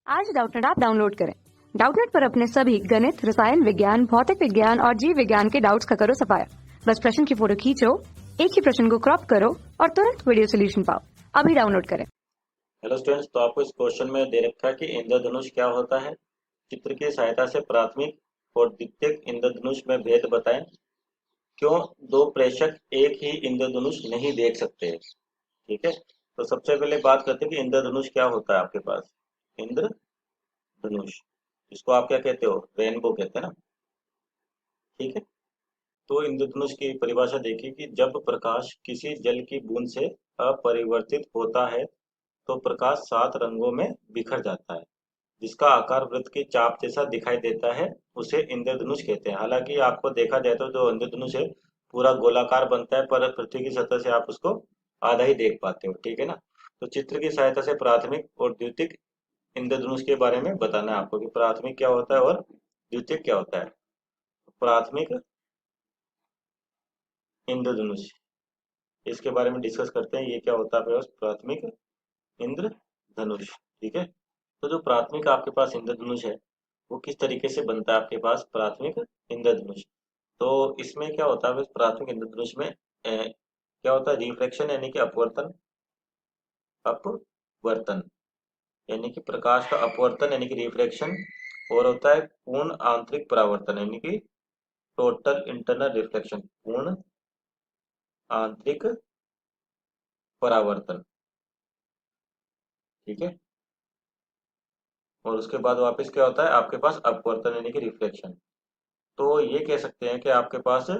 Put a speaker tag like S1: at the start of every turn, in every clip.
S1: आज Doubtnut app download करें। Doubtnut पर अपने सभी गणित, रसायन विज्ञान, भौतिक विज्ञान और जीव विज्ञान के डाउट्स का करो सफाया। बस प्रश्न की फोटो खींचो, एक ही प्रश्न को क्रॉप करो और तुरंत वीडियो सोल्यूशन पाओ। अभी डाउनलोड करें।
S2: हेलो स्टूडेंट्स, तो आपको इस क्वेश्चन में दे रखा है कि इंद्रधनुष क्या होता है। चित्र की सहायता से प्राथमिक और द्वितीयक इंद्रधनुष में भेद बताएं। क्यों दो प्रेक्षक एक ही इंद्रधनुष नहीं देख सकते। ठीक है, तो सबसे पहले बात करते हैं कि इंद्रधनुष क्या होता है आपके पास। इंद्रधनुष, इसको आप क्या कहते हो, रेनबो कहते हैं ना। ठीक है, तो इंद्रधनुष की परिभाषा देखिए कि जब प्रकाश किसी जल की बूंद से अपरिवर्तित होता है तो प्रकाश 7 रंगों में बिखर जाता है। जिसका आकार वृत्त की चाप जैसा दिखाई देता है उसे इंद्रधनुष कहते हैं। हालांकि आपको देखा जाए तो जो इंद्रधनुष है पूरा गोलाकार बनता है, पर पृथ्वी की सतह से आप उसको आधा ही देख पाते हो। ठीक है ना, तो चित्र की सहायता से प्राथमिक और द्वितीयक इंद्रधनुष के बारे में बताना है आपको कि प्राथमिक क्या होता है और द्वितीयक क्या होता है। प्राथमिक इंद्रधनुष, इसके बारे में डिस्कस करते हैं। ये क्या होता है प्राथमिक इंद्रधनुष। ठीक है, तो जो प्राथमिक आपके पास इंद्रधनुष है वो किस तरीके से बनता है आपके पास प्राथमिक इंद्रधनुष। तो इसमें क्या होता है प्राथमिक इंद्रधनुष में क्या होता है, रिफ्लेक्शन यानी कि अपवर्तन, अपवर्तन यानी कि प्रकाश का अपवर्तन यानी कि रिफ्लेक्शन, और होता है पूर्ण आंतरिक परावर्तन यानी कि टोटल इंटरनल रिफ्लेक्शन, पूर्ण आंतरिक परावर्तन। ठीक है, और उसके बाद वापस क्या होता है आपके पास अपवर्तन यानी कि रिफ्लेक्शन। तो ये कह सकते हैं कि आपके पास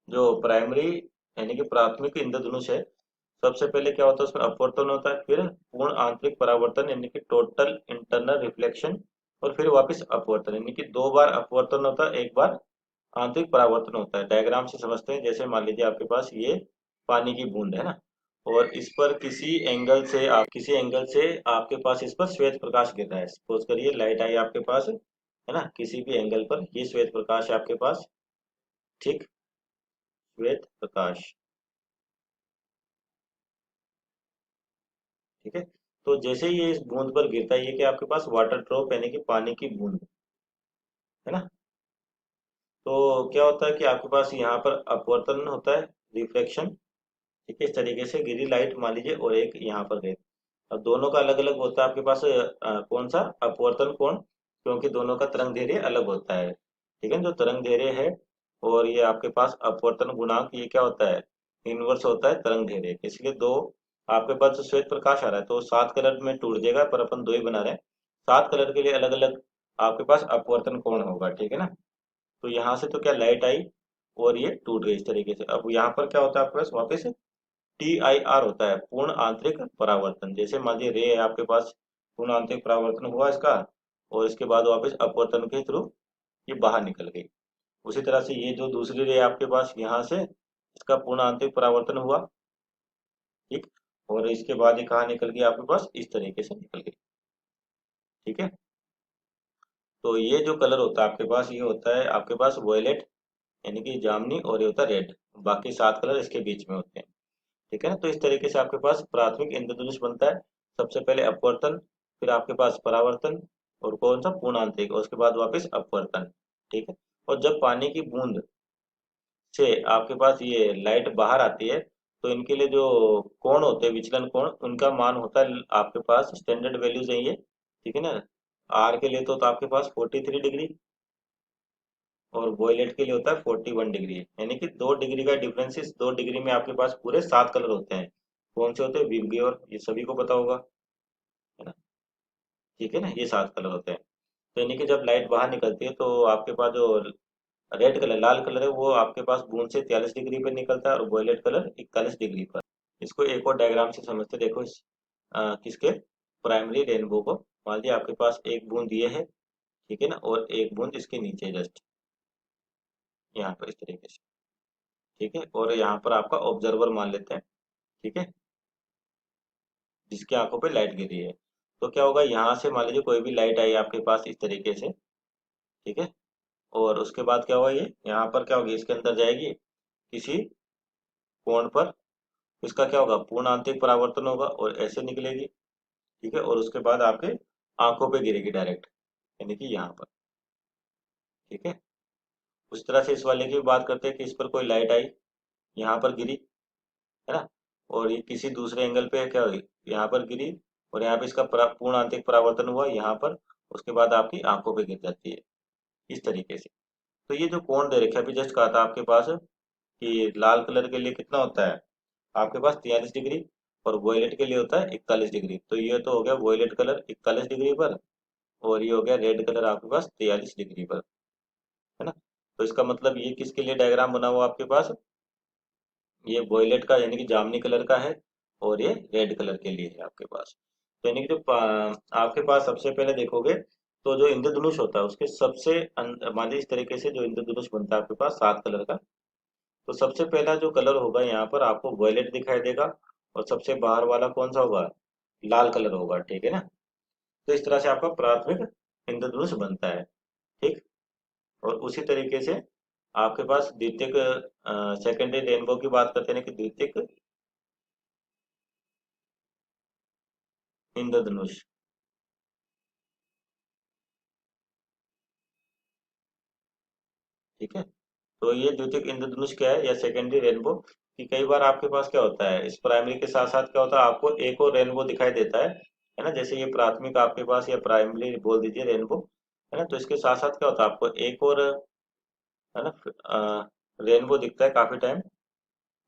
S2: जो प्राइमरी यानी कि प्राथमिक इंद्रधनुष है, सबसे पहले क्या होता है उसमें अपवर्तन होता है, फिर पूर्ण आंतरिक परावर्तन यानी कि टोटल इंटरनल रिफ्लेक्शन, और फिर वापस अपवर्तन यानी कि 2 बार अपवर्तन होता है, 1 बार आंतरिक परावर्तन होता है। डायग्राम से समझते हैं। जैसे मान लीजिए आपके पास ये पानी की बूंद है ना, और इस पर किसी एंगल से आपके पास इस पर श्वेत प्रकाश गिर रहा है। सपोज करिए लाइट आई आपके पास है ना, किसी भी एंगल पर ये श्वेत प्रकाश है आपके पास। ठीक, श्वेत प्रकाश। ठीक है, तो जैसे ही ये इस बूंद पर गिरता है, ये क्या आपके पास वाटर ड्रॉप यानी कि पानी की बूंद है ना। तो क्या होता है कि आपके पास यहाँ पर अपवर्तन होता है, रिफ्लेक्शन। ठीक है, इस तरीके से गिरी लाइट मान लीजिए और एक यहाँ पर गई। अब दोनों का अलग अलग होता है आपके पास कौन सा अपवर्तन कोण, क्योंकि दोनों का तरंग दैर्ध्य अलग होता है। ठीक है, जो तरंग दैर्ध्य है और ये आपके पास अपवर्तन गुणांक, ये क्या होता है, इनवर्स होता है तरंग दैर्ध्य। इसलिए दो आपके पास जो श्वेत प्रकाश आ रहा है तो 7 कलर में टूट जाएगा, पर अपन 2 ही बना रहे हैं। 7 कलर के लिए अलग अलग आपके पास अपवर्तन कोण होगा। ठीक है ना, तो यहाँ से तो क्या लाइट आई और ये टूट गई इस तरीके से। अब यहाँ पर क्या होता है आपके पास वापस TIR होता है, पूर्ण आंतरिक परावर्तन। जैसे मान लीजिए रे है आपके पास, पूर्ण आंतरिक परावर्तन हुआ इसका, और इसके बाद वापस अपवर्तन के थ्रू ये बाहर निकल गई। उसी तरह से ये जो दूसरी रे आपके पास यहाँ से इसका पूर्ण आंतरिक परावर्तन हुआ। ठीक, और इसके बाद ये कहाँ निकल गई आपके पास, इस तरीके से निकल गई। ठीक है, तो ये जो कलर होता है आपके पास, ये होता है आपके पास वॉयलेट यानी कि जामनी, और ये होता है रेड। बाकी 7 कलर इसके बीच में होते हैं। ठीक है ना, तो इस तरीके से आपके पास प्राथमिक इंद्रधनुष बनता है। सबसे पहले अपवर्तन, फिर आपके पास परावर्तन, और कौन सा पूर्ण आंतरिक, और उसके बाद वापस अपवर्तन। ठीक है, और जब पानी की बूंद से आपके पास ये लाइट बाहर आती है तो इनके लिए जो कोण होते हैं, विचलन कोण, उनका मान होता है आपके पास स्टैंडर्ड वैल्यूज है ये। ठीक है ना, आर के लिए तो आपके पास 43 डिग्री, और वॉयलेट के लिए होता है 41 डिग्री। यानी कि 2 डिग्री का डिफरेंस, इस 2 डिग्री में आपके पास पूरे 7 कलर होते हैं। कौन से होते हैं, विबग्योर, और ये सभी को पता होगा, है ना। ठीक है ना, ये 7 कलर होते हैं। तो यानी कि जब लाइट बाहर निकलती है तो आपके पास जो रेड कलर, लाल कलर है, वो आपके पास बूंद से 43 डिग्री पर निकलता है, और वॉयलेट कलर 41 डिग्री पर। इसको एक और डायग्राम से समझते, देखो किसके, प्राइमरी रेनबो को। मान लीजिए आपके पास एक बूंद ये है, ठीक है ना, और एक बूंद इसके नीचे जस्ट यहाँ पर इस तरीके से। ठीक है, और यहाँ पर आपका ऑब्जर्वर मान लेते हैं। ठीक है, जिसकी आंखों पे लाइट गिरी है। तो क्या होगा, यहाँ से मान लीजिए कोई भी लाइट आई आपके पास इस तरीके से। ठीक है, और उसके बाद क्या होगा, ये यहाँ पर क्या होगी, इसके अंदर जाएगी किसी कोण पर, इसका क्या होगा, पूर्ण आंतरिक परावर्तन होगा और ऐसे निकलेगी। ठीक है, और उसके बाद आपके आंखों पे गिरेगी डायरेक्ट, यानी कि यहाँ पर। ठीक है, उस तरह से इस वाले की भी बात करते हैं कि इस पर कोई लाइट आई, यहाँ पर गिरी, है ना, और ये किसी दूसरे एंगल पे क्या हुई, यहाँ पर गिरी, और यहाँ पे इसका पूर्ण आंतरिक परावर्तन हुआ यहाँ पर, उसके बाद आपकी आंखों पे गिर जाती है, इस तरीके से। तो ये जो कोण दे रखे अभी जस्ट कहा था आपके पास कि लाल कलर के लिए कितना होता है आपके पास 43 डिग्री, और वॉयलेट के लिए होता है 41 डिग्री। तो ये तो हो गया वॉयलेट कलर 41 डिग्री पर, और ये हो गया रेड कलर आपके पास 43 डिग्री पर, है ना। तो इसका मतलब ये किसके लिए डायग्राम बना हुआ आपके पास, ये वॉयलेट का यानी कि जामनी कलर का है, और ये रेड कलर के लिए है आपके पास। तो यानी कि जो आपके पास सबसे पहले देखोगे तो जो इंद्रधनुष होता है उसके सबसे मान लीजिए इस तरीके से जो इंद्रधनुष बनता है आपके पास 7 कलर का। तो सबसे पहला जो कलर होगा यहाँ पर आपको वॉयलेट दिखाई देगा, और सबसे बाहर वाला कौन सा होगा, लाल कलर होगा, ठीक है ना। तो इस तरह से आपका प्राथमिक इंद्रधनुष बनता है। ठीक, और उसी तरीके से आपके पास द्वितीयक सेकेंडरी रेनबो की बात करते हैं ना कि द्वितीयक इंद्रधनुष। ठीक है, तो ये द्वितीयक इंद्रधनुष क्या है या सेकेंडरी रेनबो, कि कई बार आपके पास क्या होता है इस प्राइमरी के साथ साथ क्या होता है आपको एक और रेनबो दिखाई देता है ना। जैसे ये प्राथमिक आपके पास या प्राइमरी बोल दीजिए रेनबो, है ना। तो इसके साथ साथ क्या होता है आपको एक और, है ना, रेनबो दिखता है काफी टाइम।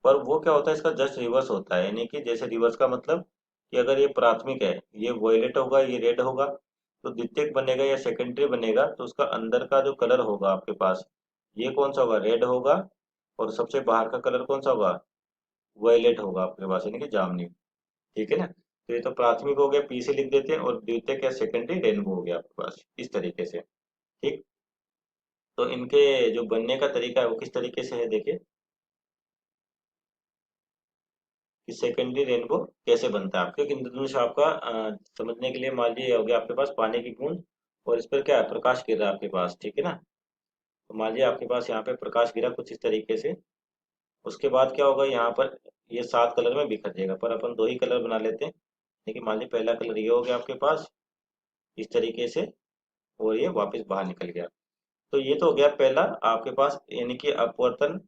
S2: पर वो क्या होता है इसका जस्ट रिवर्स होता है, यानी कि जैसे रिवर्स का मतलब कि अगर ये प्राथमिक है ये वॉयलेट होगा ये रेड होगा, तो द्वितीयक बनेगा या सेकेंडरी बनेगा तो उसका अंदर का जो कलर होगा आपके पास ये कौन सा होगा, रेड होगा, और सबसे बाहर का कलर कौन सा होगा, वॉयलेट होगा आपके पास, यानी कि जामनी। ठीक है ना। तो ये तो प्राथमिक हो गया, पी से लिख देते हैं, और द्वितीयक या सेकेंडरी रेनबो हो गया आपके पास इस तरीके से। ठीक, तो इनके जो बनने का तरीका है वो किस तरीके से है देखिए, कि सेकेंडरी रेनबो कैसे बनता है। आपके इंद्रधनुष आपका समझने के लिए मान लीजिए ये हो गया आपके पास पानी की बूंद, और इस पर क्या है प्रकाश गिर रहा है आपके पास, ठीक है ना। तो मान लीजिए आपके पास यहाँ पे प्रकाश गिरा कुछ इस तरीके से, उसके बाद क्या होगा यहाँ पर ये 7 कलर में बिखर जाएगा, पर अपन दो ही कलर बना लेते हैं। देखिए मान लीजिए पहला कलर ये हो गया आपके पास इस तरीके से, और ये वापस बाहर निकल गया। तो ये तो हो गया पहला आपके पास, यानी कि अपवर्तन,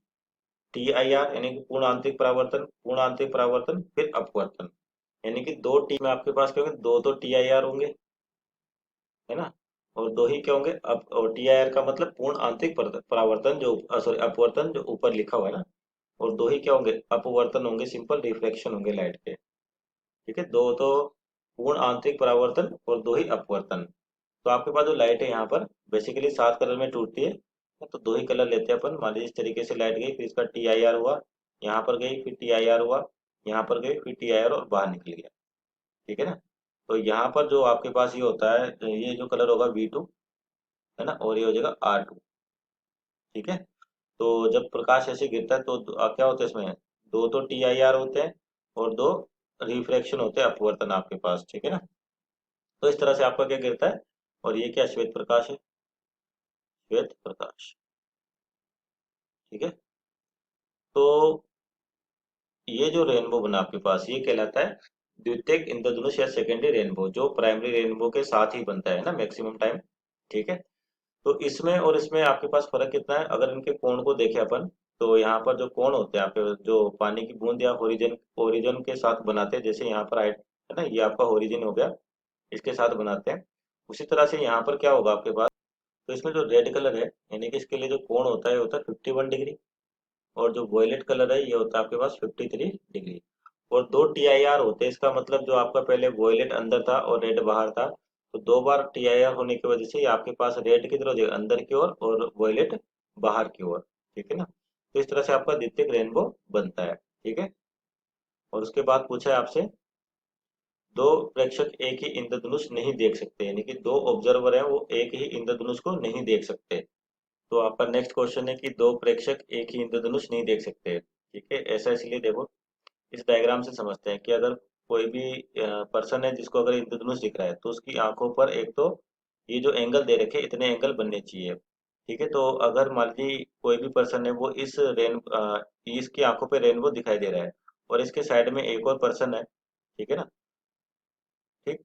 S2: TIR यानी कि पूर्ण आंतरिक परावर्तन, पूर्ण आंतरिक परावर्तन फिर अपवर्तन, यानी कि दो टी में आपके पास क्या होंगे, दो तो TIR होंगे, है ना, और दो ही क्या होंगे अब, और TIR का मतलब पूर्ण आंतरिक परावर्तन जो सॉरी अपवर्तन जो ऊपर लिखा हुआ है ना, और दो ही क्या होंगे अपवर्तन होंगे, सिंपल रिफ्लेक्शन होंगे लाइट के। ठीक है, दो तो पूर्ण आंतरिक परावर्तन और दो ही अपवर्तन। तो आपके पास जो लाइट है यहाँ पर बेसिकली 7 कलर में टूटती है, तो दो ही कलर लेते हैं अपन। मान लीजिए इस तरीके से लाइट गई, फिर इसका TIR हुआ, यहाँ पर गई, फिर TIR हुआ, यहाँ पर गई, फिर TIR और बाहर निकल गया। ठीक है ना। तो यहाँ पर जो आपके पास ये होता है, ये जो कलर होगा V2, है ना, और ये हो जाएगा R2। ठीक है, तो जब प्रकाश ऐसे गिरता है तो क्या होता है इसमें, दो तो TIR होते हैं और दो रिफ्रैक्शन होते हैं अपवर्तन आपके पास, ठीक है ना। तो इस तरह से आपका क्या गिरता है, और ये क्या श्वेत प्रकाश है, श्वेत प्रकाश। ठीक है, तो ये जो रेनबो बना आपके पास ये कहलाता है द्वितीयक इंद्रधनुष या सेकेंडरी रेनबो, जो प्राइमरी रेनबो के साथ ही बनता है ना मैक्सिमम टाइम। ठीक है, तो इसमें और इसमें आपके पास फर्क कितना है, अगर इनके कोण को देखें अपन, तो यहाँ पर जो कोण होते हैं आपके जो पानी की बूंद या होरिजन ओरिजिन के साथ बनाते हैं, जैसे यहाँ पर हाइट है ना, ये आपका होरिजन हो गया, इसके साथ बनाते हैं। उसी तरह से यहाँ पर क्या होगा आपके पास, तो इसमें जो रेड कलर है यानी कि इसके लिए जो कोण होता है वो होता है 51 डिग्री, और जो वॉयलेट कलर है ये होता है आपके पास 53 डिग्री। और दो TIR होते हैं, इसका मतलब जो आपका पहले वॉयलेट अंदर था और रेड बाहर था, तो दो बार TIR होने की वजह से ये आपके पास रेड किधर हो जाएगा, अंदर की ओर, और वॉयलेट बाहर की ओर। ठीक है ना, तो इस तरह से आपका द्वितीयक रेनबो बनता है। ठीक है, और उसके बाद पूछा है आपसे, दो प्रेक्षक एक ही इंद्रधनुष नहीं देख सकते, यानी कि दो ऑब्जर्वर हैं वो एक ही इंद्रधनुष को नहीं देख सकते। तो आपका नेक्स्ट क्वेश्चन है कि दो प्रेक्षक एक ही इंद्रधनुष नहीं देख सकते। ठीक है, ऐसा इसलिए देखो, इस डायग्राम से समझते हैं कि अगर कोई भी पर्सन है जिसको अगर इंद्रधनुष दिख रहा है तो उसकी आंखों पर एक तो ये जो एंगल दे रखे इतने एंगल बनने चाहिए। ठीक है, तो अगर मान ली कोई भी पर्सन है वो इस इसकी आंखों पे रेनबो दिखाई दे रहा है, और इसके साइड में एक और पर्सन है, ठीक है ना। ठीक,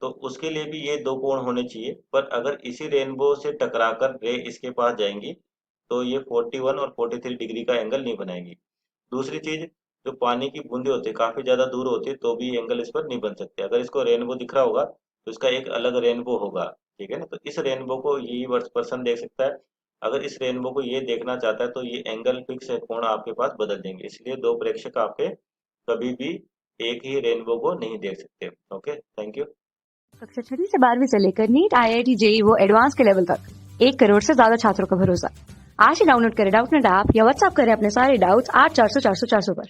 S2: तो उसके लिए भी ये दो कोण होने चाहिए, पर अगर इसी रेनबो से टकराकर रे इसके पास जाएंगी तो ये 41 और 43 डिग्री का एंगल नहीं बनाएंगी। दूसरी चीज, जो पानी की बूंदें होती है काफी ज्यादा दूर होती है तो भी एंगल इस पर नहीं बन सकते। अगर इसको रेनबो दिख रहा होगा तो इसका एक अलग रेनबो होगा, ठीक है ना। तो इस रेनबो को यही पर्सन देख सकता है। अगर इस रेनबो को ये देखना चाहता है तो ये एंगल फिक्स है, कोण आपके पास बदल देंगे, इसलिए दो प्रेक्षक आपके कभी भी एक ही रेनबो को नहीं देख सकते। Okay, thank you.
S1: कक्षा 6वीं से 12वीं से लेकर नीट, IIT, JEE वो एडवांस के लेवल तक 1 करोड़ से ज्यादा छात्रों का भरोसा। आज ही डाउनलोड करें डाउटनेट ऐप या व्हाट्सएप करें अपने सारे डाउट्स 8400 400 400 पर।